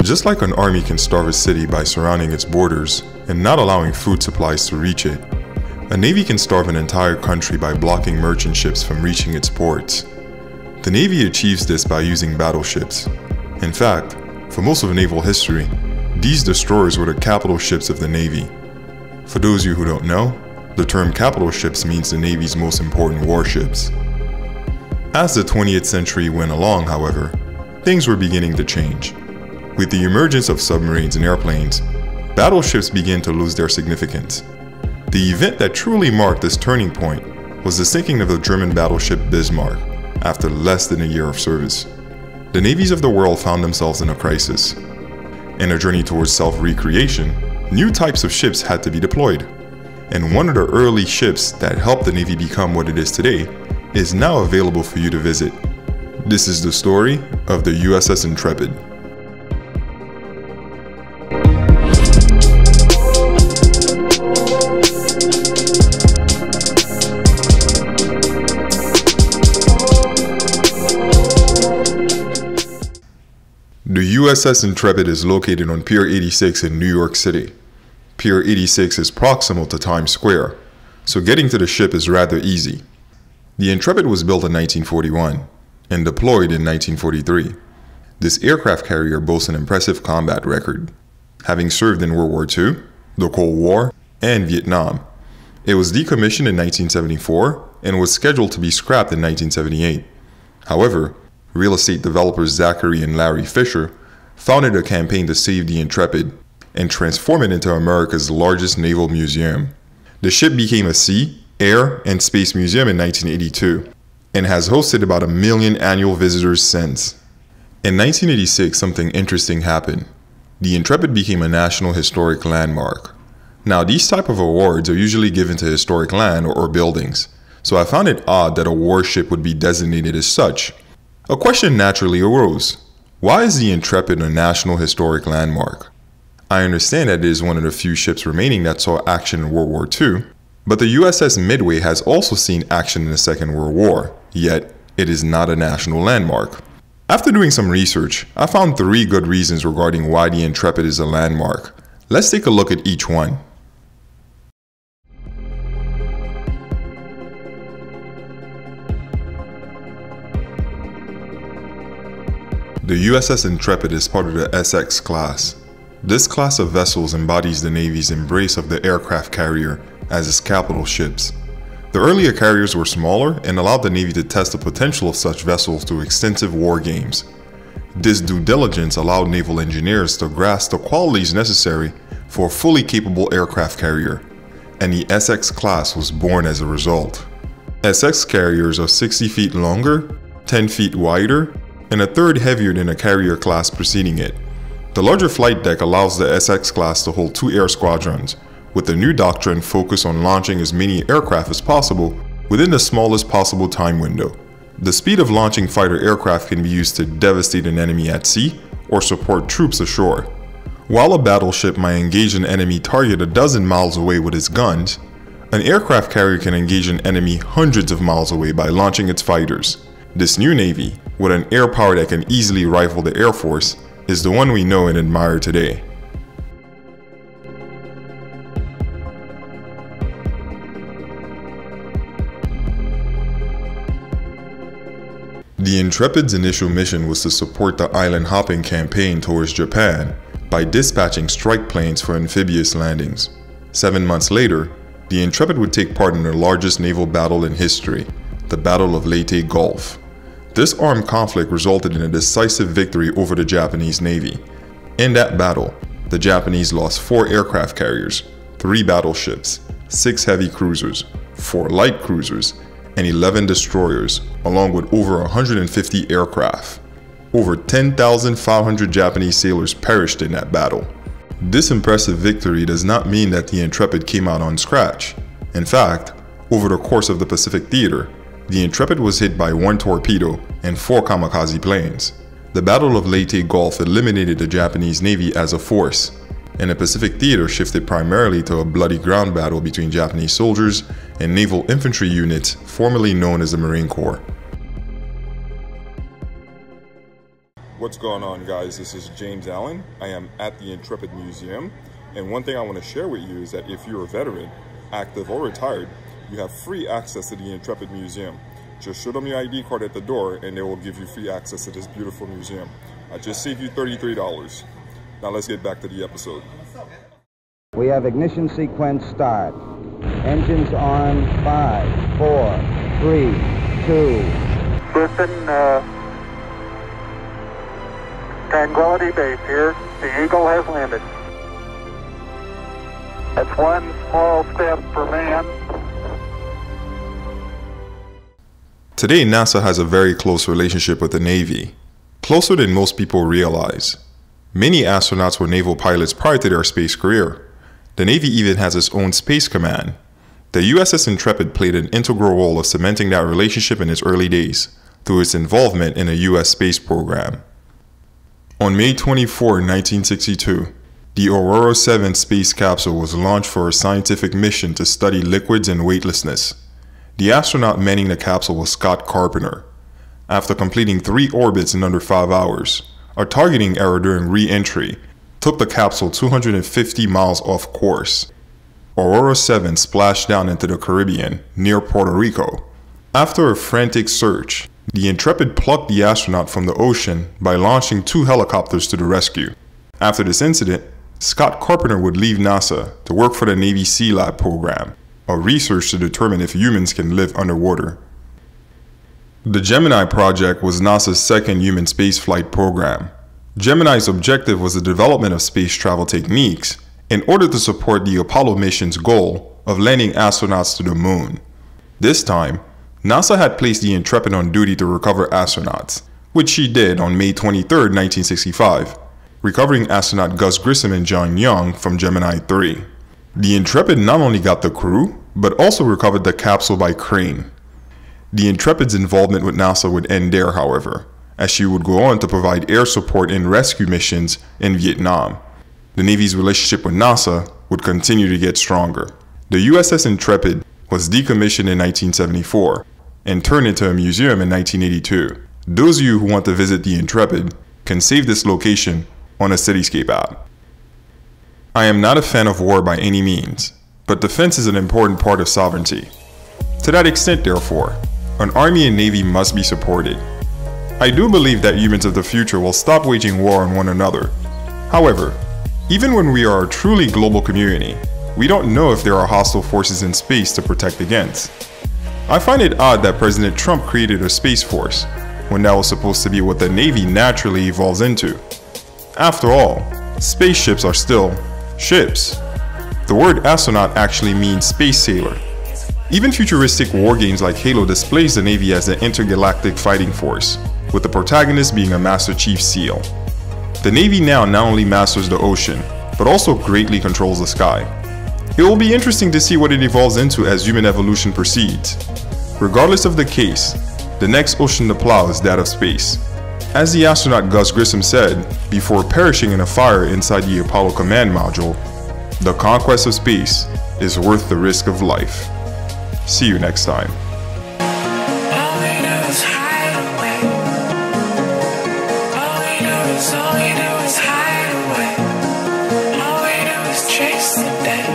Just like an army can starve a city by surrounding its borders and not allowing food supplies to reach it, a navy can starve an entire country by blocking merchant ships from reaching its ports. The Navy achieves this by using battleships. In fact, for most of naval history, these destroyers were the capital ships of the Navy. For those of you who don't know, the term capital ships means the Navy's most important warships. As the 20th century went along, however, things were beginning to change. With the emergence of submarines and airplanes, battleships began to lose their significance. The event that truly marked this turning point was the sinking of the German battleship Bismarck after less than a year of service. The navies of the world found themselves in a crisis. In a journey towards self-recreation, new types of ships had to be deployed. And one of the early ships that helped the Navy become what it is today is now available for you to visit. This is the story of the USS Intrepid. The USS Intrepid is located on Pier 86 in New York City. Pier 86 is proximal to Times Square, so getting to the ship is rather easy. The Intrepid was built in 1941 and deployed in 1943. This aircraft carrier boasts an impressive combat record, having served in World War II, the Cold War, and Vietnam. It was decommissioned in 1974 and was scheduled to be scrapped in 1978. However, real estate developers Zachary and Larry Fisher founded a campaign to save the Intrepid and transform it into America's largest naval museum. The ship became a sea, air, and space museum in 1982 and has hosted about 1 million annual visitors since. In 1986, something interesting happened. The Intrepid became a National Historic Landmark. Now, these type of awards are usually given to historic land or buildings, so I found it odd that a warship would be designated as such. A question naturally arose. Why is the Intrepid a National Historic Landmark? I understand that it is one of the few ships remaining that saw action in World War II, but the USS Midway has also seen action in the Second World War, yet it is not a national landmark. After doing some research, I found 3 good reasons regarding why the Intrepid is a landmark. Let's take a look at each one. The USS Intrepid is part of the SX class. This class of vessels embodies the Navy's embrace of the aircraft carrier as its capital ships. The earlier carriers were smaller and allowed the Navy to test the potential of such vessels through extensive war games. This due diligence allowed naval engineers to grasp the qualities necessary for a fully capable aircraft carrier, and the SX class was born as a result. SX carriers are 60 feet longer, 10 feet wider, and a third heavier than a carrier class preceding it. The larger flight deck allows the SX class to hold 2 air squadrons, with the new doctrine focused on launching as many aircraft as possible within the smallest possible time window. The speed of launching fighter aircraft can be used to devastate an enemy at sea or support troops ashore. While a battleship might engage an enemy target a dozen miles away with its guns, an aircraft carrier can engage an enemy hundreds of miles away by launching its fighters. This new Navy, with an air power that can easily rival the Air Force, is the one we know and admire today. The Intrepid's initial mission was to support the island hopping campaign towards Japan by dispatching strike planes for amphibious landings. 7 months later, the Intrepid would take part in the largest naval battle in history, the Battle of Leyte Gulf. This armed conflict resulted in a decisive victory over the Japanese Navy. In that battle, the Japanese lost 4 aircraft carriers, 3 battleships, 6 heavy cruisers, 4 light cruisers, and 11 destroyers, along with over 150 aircraft. Over 10,500 Japanese sailors perished in that battle. This impressive victory does not mean that the Intrepid came out on scratch. In fact, over the course of the Pacific Theater, the Intrepid was hit by 1 torpedo and 4 kamikaze planes. The Battle of Leyte Gulf eliminated the Japanese Navy as a force, and the Pacific Theater shifted primarily to a bloody ground battle between Japanese soldiers and naval infantry units formerly known as the Marine Corps. What's going on, guys? This is James Allen. I am at the Intrepid Museum, and one thing I want to share with you is that if you're a veteran, active or retired, you have free access to the Intrepid Museum. Just show them your ID card at the door and they will give you free access to this beautiful museum. I just saved you $33. Now let's get back to the episode. We have ignition sequence start. Engines on 5, 4, 3, 2. Listen, Tranquility Base here. The Eagle has landed. That's one small step for man. Today, NASA has a very close relationship with the Navy, closer than most people realize. Many astronauts were naval pilots prior to their space career. The Navy even has its own space command. The USS Intrepid played an integral role of cementing that relationship in its early days through its involvement in a U.S. space program. On May 24, 1962, the Aurora 7 space capsule was launched for a scientific mission to study liquids and weightlessness. The astronaut manning the capsule was Scott Carpenter. After completing 3 orbits in under 5 hours, a targeting error during re-entry took the capsule 250 miles off course. Aurora 7 splashed down into the Caribbean near Puerto Rico. After a frantic search, the Intrepid plucked the astronaut from the ocean by launching 2 helicopters to the rescue. After this incident, Scott Carpenter would leave NASA to work for the Navy Sea Lab program, a research to determine if humans can live underwater. The Gemini project was NASA's second human spaceflight program. Gemini's objective was the development of space travel techniques in order to support the Apollo mission's goal of landing astronauts to the moon. This time, NASA had placed the Intrepid on duty to recover astronauts, which she did on May 23, 1965, recovering astronaut Gus Grissom and John Young from Gemini 3. The Intrepid not only got the crew, but also recovered the capsule by crane. The Intrepid's involvement with NASA would end there, however, as she would go on to provide air support in rescue missions in Vietnam. The Navy's relationship with NASA would continue to get stronger. The USS Intrepid was decommissioned in 1974 and turned into a museum in 1982. Those of you who want to visit the Intrepid can save this location on a Cityscape app. I am not a fan of war by any means, but defense is an important part of sovereignty. To that extent, therefore, an army and navy must be supported. I do believe that humans of the future will stop waging war on one another. However, even when we are a truly global community, we don't know if there are hostile forces in space to protect against. I find it odd that President Trump created a space force, when that was supposed to be what the Navy naturally evolves into. After all, spaceships are still ships. The word astronaut actually means space sailor. Even futuristic war games like Halo displays the Navy as an intergalactic fighting force, with the protagonist being a Master Chief SEAL. The Navy now not only masters the ocean, but also greatly controls the sky. It will be interesting to see what it evolves into as human evolution proceeds. Regardless of the case, the next ocean to plow is that of space. As the astronaut Gus Grissom said, before perishing in a fire inside the Apollo command module, the conquest of space is worth the risk of life. See you next time. All we do is hide away. All we do is hide away. All we do is chase the day.